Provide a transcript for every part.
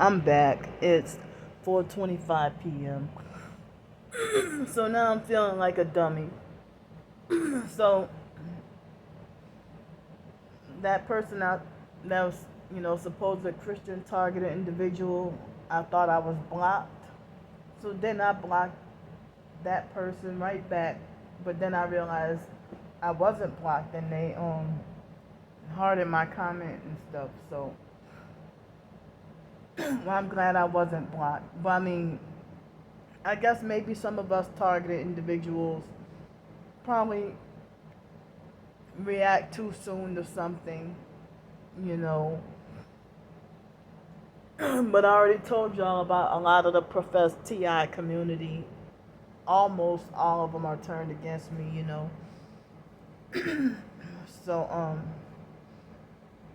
I'm back. It's 4:25 p.m. So now I'm feeling like a dummy. So that person out that was, supposed a Christian targeted individual, I thought I was blocked. So then I blocked that person right back. But then I realized I wasn't blocked, and they hearted my comment and stuff. So well, I'm glad I wasn't blocked. But I mean, I guess maybe some of us targeted individuals probably react too soon to something, you know. But I already told y'all about a lot of the professed TI community. Almost all of them are turned against me. So,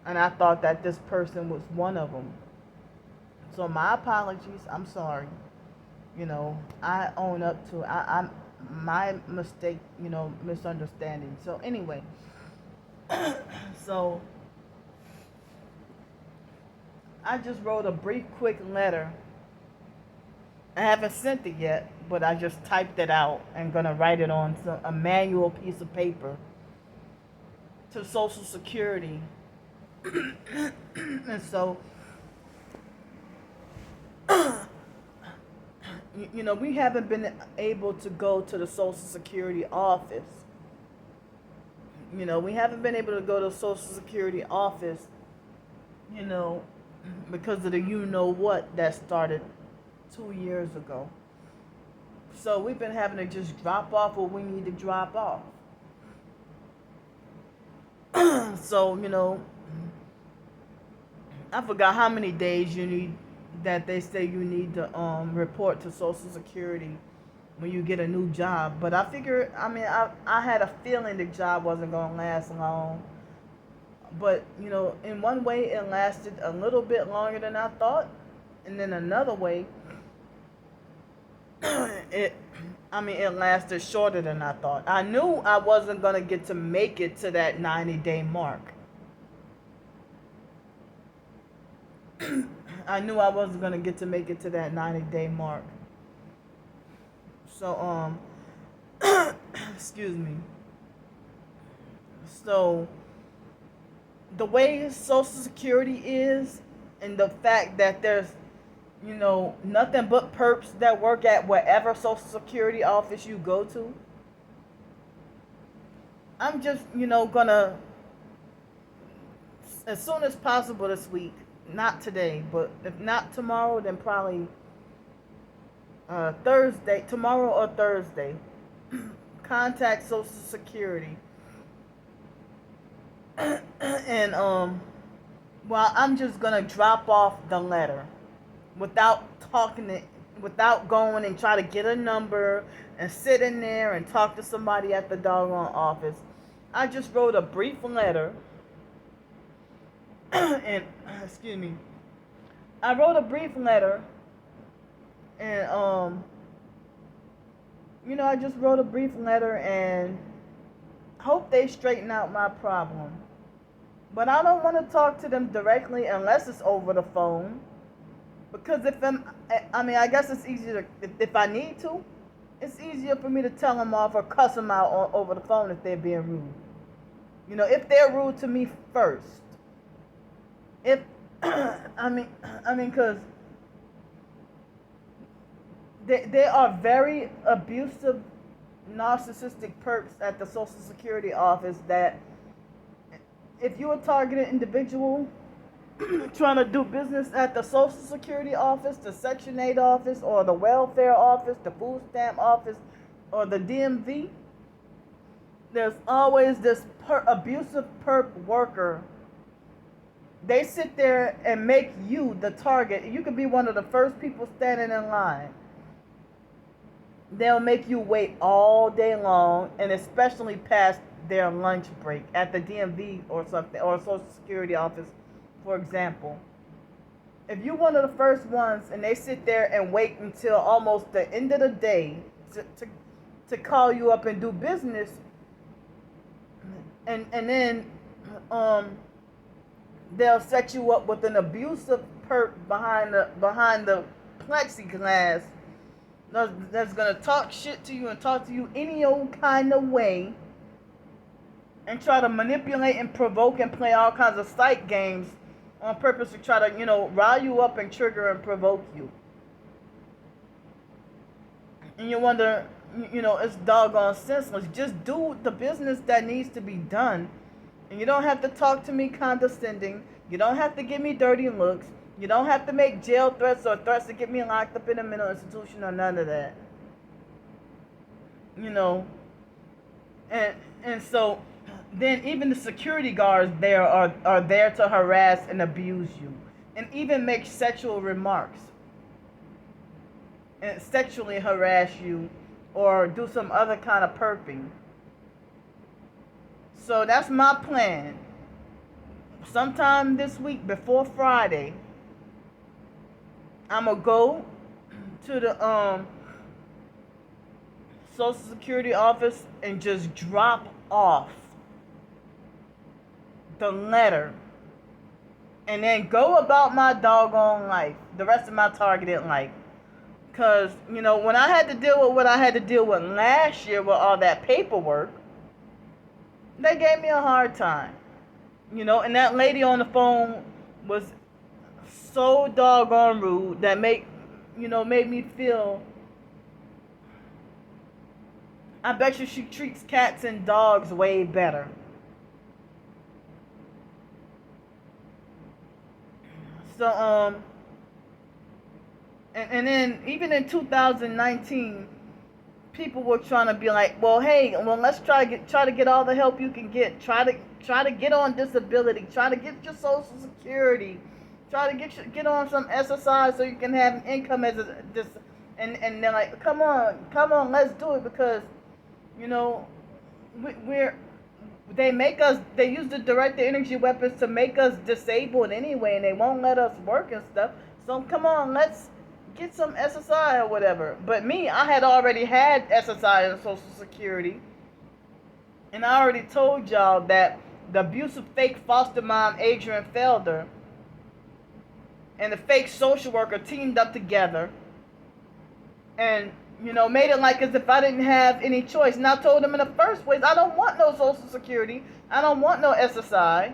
and I thought that this person was one of them. So my apologies. I'm sorry. I own up to I'm my mistake. Misunderstanding. So anyway, so I just wrote a brief, quick letter. I haven't sent it yet, but I just typed it out and gonna write it on a manual piece of paper to Social Security. And so, we haven't been able to go to the Social Security office. We haven't been able to go to the Social Security office, because of the what that started 2 years ago. So we've been having to just drop off what we need to drop off. So, I forgot how many days you need that they say you need to report to Social Security when you get a new job. But I figured, I had a feeling the job wasn't going to last long. But, in one way it lasted a little bit longer than I thought. And then another way, it lasted shorter than I thought. I knew I wasn't going to get to make it to that 90-day mark. I knew I wasn't going to get to make it to that 90-day mark. So, excuse me. So, the way Social Security is, and the fact that there's, nothing but perps that work at whatever Social Security office you go to, I'm just, gonna, as soon as possible this week, not today, but if not tomorrow, then probably Thursday, tomorrow or Thursday, contact Social Security. And well, I'm just gonna drop off the letter without without going and try to get a number and sit in there and talk to somebody at the doggone office. I just wrote a brief letter. And excuse me, I wrote a brief letter, and I just wrote a brief letter and hope they straighten out my problem. But I don't want to talk to them directly unless it's over the phone, because I guess it's easier if I need to. It's easier for me to tell them off or cuss them out over the phone if they're being rude. If they're rude to me first. If because they are very abusive, narcissistic perps at the Social Security office that if you're a targeted individual trying to do business at the Social Security office, the Section 8 office, or the welfare office, the food stamp office, or the DMV, there's always this abusive perp worker. They sit there and make you the target. You could be one of the first people standing in line. They'll make you wait all day long, and especially past their lunch break at the DMV or something, or Social Security office, for example. If you're one of the first ones and they sit there and wait until almost the end of the day to call you up and do business, and then they'll set you up with an abusive perp behind the plexiglass that's gonna talk shit to you and talk to you any old kind of way and try to manipulate and provoke and play all kinds of psych games on purpose to try to, rile you up and trigger and provoke you. And you wonder, it's doggone senseless. Just do the business that needs to be done. And you don't have to talk to me condescending. You don't have to give me dirty looks. You don't have to make jail threats or threats to get me locked up in a mental institution or none of that. And so then even the security guards there are there to harass and abuse you and even make sexual remarks and sexually harass you or do some other kind of perping. So that's my plan. Sometime this week before Friday, I'm going to go to the Social Security office and just drop off the letter and then go about my doggone life, the rest of my targeted life. Because, when I had to deal with what I had to deal with last year with all that paperwork, they gave me a hard time. And that lady on the phone was so doggone rude that made me feel, I bet you she treats cats and dogs way better. So, and then even in 2019, people were trying to be like, well, hey, let's try to get all the help you can get. Try to get on disability. Try to get your Social Security. Try to get on some SSI so you can have an income as this. And they're like, come on, let's do it because, they use the directed energy weapons to make us disabled anyway, and they won't let us work and stuff. So come on, let's get some SSI or whatever. But me, I had already had SSI and Social Security, and I already told y'all that the abusive fake foster mom Adrian Felder and the fake social worker teamed up together and made it like as if I didn't have any choice. And I told them in the first place, I don't want no Social Security. I don't want no SSI.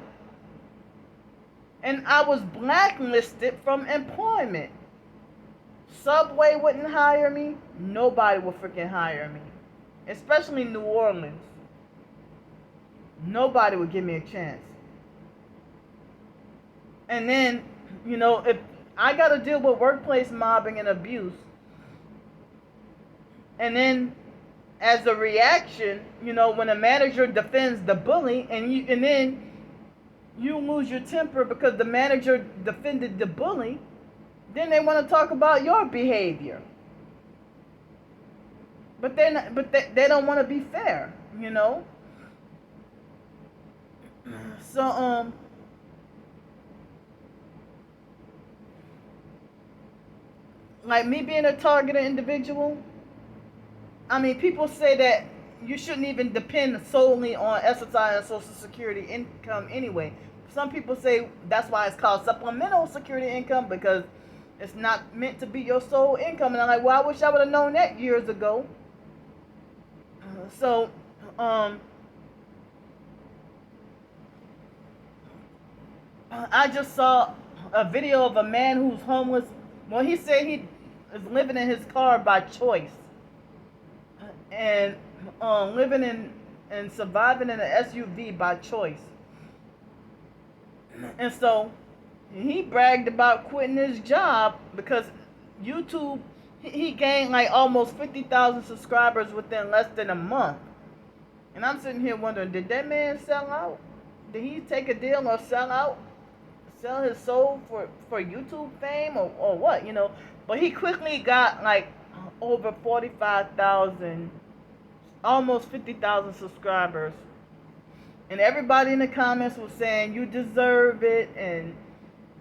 And I was blacklisted from employment. Subway wouldn't hire me. Nobody would freaking hire me. Especially New Orleans. Nobody would give me a chance. And then, if I got to deal with workplace mobbing and abuse, and then, as a reaction, when a manager defends the bully, and then you lose your temper because the manager defended the bully, then they want to talk about your behavior. But they don't want to be fair, So like me being a targeted individual. I mean, people say that you shouldn't even depend solely on SSI and Social Security income anyway. Some people say that's why it's called supplemental security income, because it's not meant to be your sole income. And I'm like, well, I wish I would have known that years ago. So, I just saw a video of a man who's homeless. Well, he said he is living in his car by choice. And living in and surviving in an SUV by choice. And so he bragged about quitting his job because YouTube, he gained like almost 50,000 subscribers within less than a month. And I'm sitting here wondering, did that man sell out? Did he take a deal or sell out? Sell his soul for YouTube fame or what, But he quickly got like over 45,000, almost 50,000 subscribers. And everybody in the comments was saying, you deserve it. And,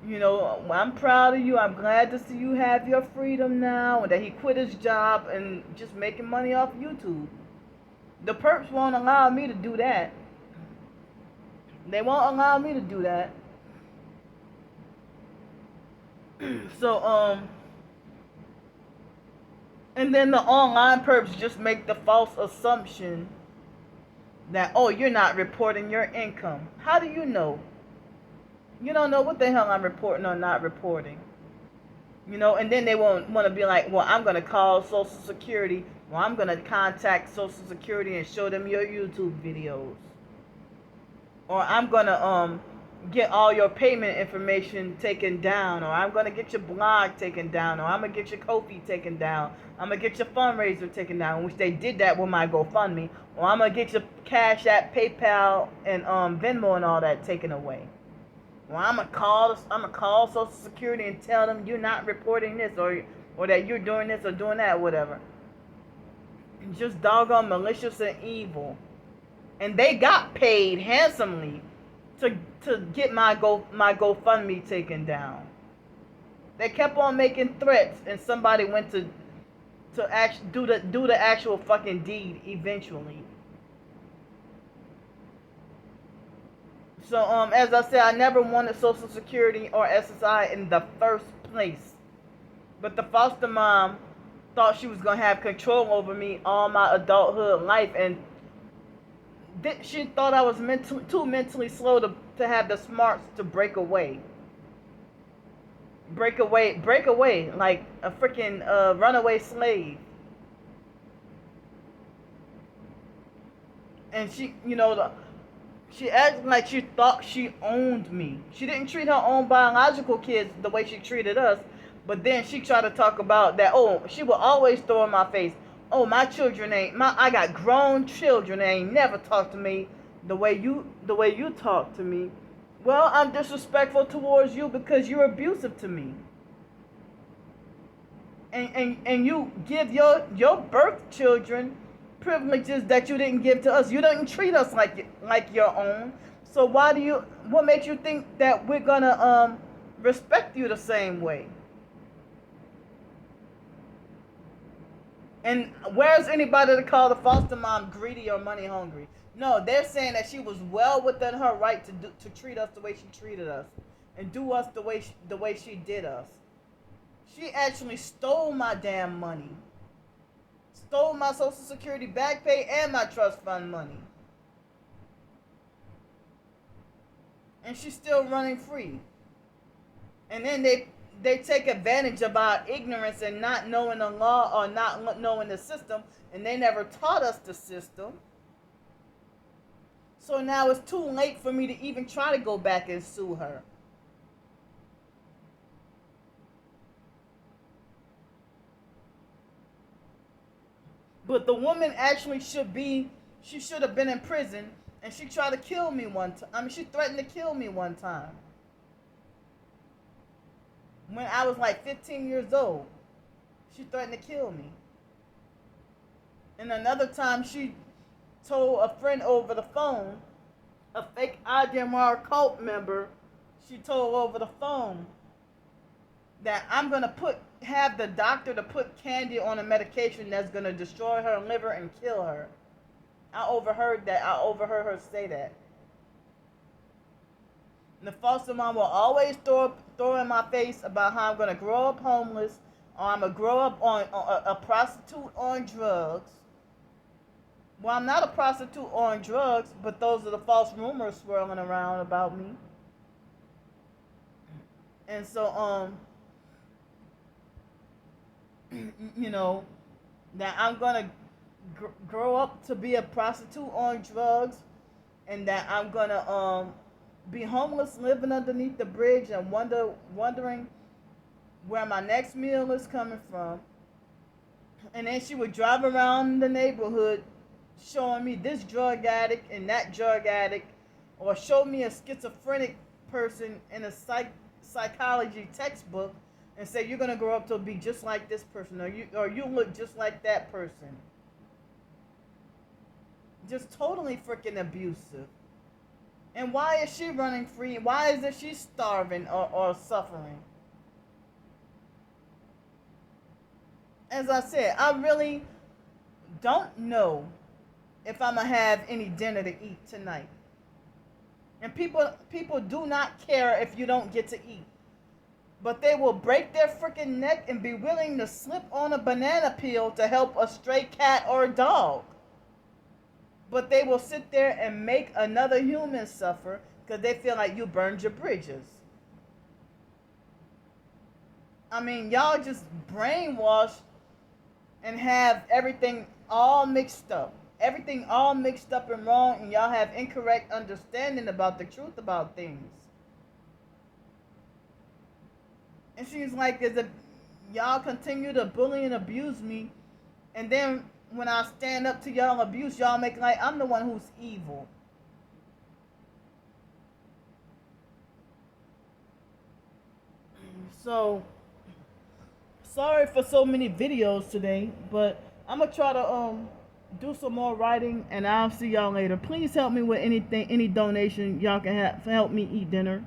I'm proud of you. I'm glad to see you have your freedom now. And that he quit his job and just making money off YouTube. The perps won't allow me to do that. They won't allow me to do that. So and then the online perps just make the false assumption that, oh, you're not reporting your income. How do you know? You don't know what the hell I'm reporting or not reporting. And then they won't want to be like, well, I'm going to call Social Security, or I'm going to contact Social Security and show them your YouTube videos. Or I'm going to get all your payment information taken down, or I'm going to get your blog taken down, or I'm going to get your Ko-fi taken down. I'm going to get your fundraiser taken down, which they did that with my GoFundMe. Or I'm going to get your Cash App, PayPal, and Venmo and all that taken away. Well, I'm gonna call Social Security and tell them you're not reporting this, or that you're doing this or doing that, whatever. Just doggone malicious and evil. And they got paid handsomely to get my GoFundMe taken down. They kept on making threats, and somebody went to do the actual fucking deed eventually. So, as I said, I never wanted Social Security or SSI in the first place. But the foster mom thought she was going to have control over me all my adulthood life. And she thought I was too mentally slow to have the smarts to break away. Break away like a freaking runaway slave. And she acted like she thought she owned me. She didn't treat her own biological kids the way she treated us. But then she tried to talk about that. Oh, she would always throw in my face, oh, my children I got grown children. They ain't never talked to me the way you talk to me. Well, I'm disrespectful towards you because you're abusive to me. And you give your birth children privileges that you didn't give to us. You didn't treat us like your own. So what makes you think that we're gonna respect you the same way? And where's anybody to call the foster mom greedy or money hungry? No, they're saying that she was well within her right to treat us the way she treated us and do us the way she did us. She actually stole my damn money. Stole my Social Security back pay and my trust fund money. And she's still running free. And then they take advantage of our ignorance and not knowing the law or not knowing the system, and they never taught us the system. So now it's too late for me to even try to go back and sue her. But the woman actually should have been in prison, and she tried to kill me one time. She threatened to kill me one time. When I was like 15 years old, she threatened to kill me. And another time she told a friend over the phone, a fake IDMR cult member, she told over the phone that I'm going to have the doctor to put Candy on a medication that's going to destroy her liver and kill her. I overheard her say that. And the foster mom will always throw in my face about how I'm going to grow up homeless, or I'm going to grow up on a prostitute on drugs. Well, I'm not a prostitute on drugs, but those are the false rumors swirling around about me. And so, that I'm going to grow up to be a prostitute on drugs, and that I'm going to be homeless, living underneath the bridge, and wondering where my next meal is coming from. And then she would drive around the neighborhood showing me this drug addict and that drug addict, or show me a schizophrenic person in a psychology textbook and say, you're going to grow up to be just like this person, or you look just like that person. Just totally freaking abusive. And why is she running free? Why is it she's starving or suffering? As I said, I really don't know if I'm going to have any dinner to eat tonight. And people do not care if you don't get to eat. But they will break their freaking neck and be willing to slip on a banana peel to help a stray cat or a dog. But they will sit there and make another human suffer because they feel like you burned your bridges. I mean, y'all just brainwashed and have everything all mixed up. Everything all mixed up and wrong, and y'all have incorrect understanding about the truth about things. And she's like, y'all continue to bully and abuse me, and then when I stand up to y'all abuse, y'all make like I'm the one who's evil. So, sorry for so many videos today, but I'm gonna try to do some more writing, and I'll see y'all later. Please help me with anything, any donation y'all can have to help me eat dinner.